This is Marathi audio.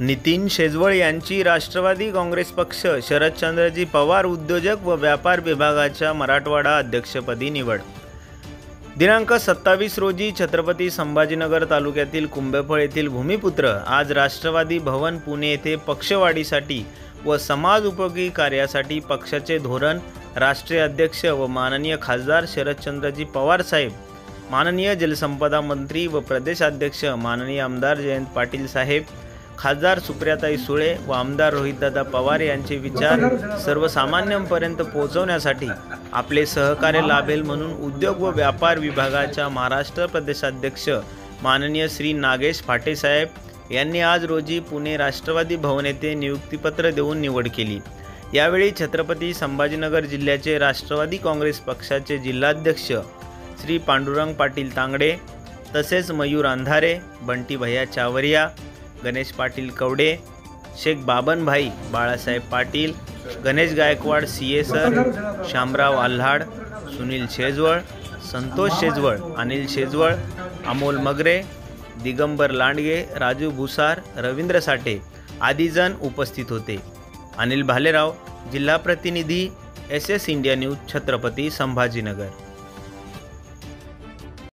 नितीन शेजवळ यांची राष्ट्रवादी काँग्रेस पक्ष शरदचंद्रजी पवार उद्योजक व व्यापार विभागाच्या मराठवाडा अध्यक्षपदी निवड। दिनांक 27 रोजी छत्रपती संभाजीनगर तालुक्यातील कुंभेफळ येथील भूमिपुत्र आज राष्ट्रवादी भवन पुणे येथे पक्षवाढीसाठी व समाज उपयोगी कार्यासाठी पक्षाचे धोरण, राष्ट्रीय अध्यक्ष व माननीय खासदार शरदचंद्रजी पवार साहेब, माननीय जलसंपदा मंत्री व प्रदेशाध्यक्ष माननीय आमदार जयंत पाटील साहेब, खासदार सुप्रियाताई सुळे व आमदार रोहितदादा पवार यांचे विचार सर्वसामान्यांपर्यंत पोहोचवण्यासाठी आपले सहकार्य लाभेल म्हणून उद्योग व व्यापार विभागाच्या महाराष्ट्र प्रदेशाध्यक्ष माननीय श्री नागेश फाटे साहेब यांनी आज रोजी पुणे राष्ट्रवादी भवन येथे नियुक्तीपत्र देऊन निवड केली। यावेळी छत्रपती संभाजीनगर जिल्ह्याचे राष्ट्रवादी काँग्रेस पक्षाचे जिल्हाध्यक्ष श्री पांडुरंग पाटील तांगडे, तसेच मयूर अंधारे, बंटी भैया चावरिया, गणेश पाटील कवडे, शेख बाबनभाई बाळासाहेब पाटील, गणेश गायकवाड सीए सर, शामराव आल्हाड, सुनील शेजवळ, संतोष शेजवळ, अनिल शेजवळ, अमोल मगरे, दिगंबर लांडगे, राजू भुसार, रवींद्र साठे आदी जण उपस्थित होते। अनिल भालेराव, जिल्हा प्रतिनिधी, SS India news, Chhatrapati Sambhajinagar.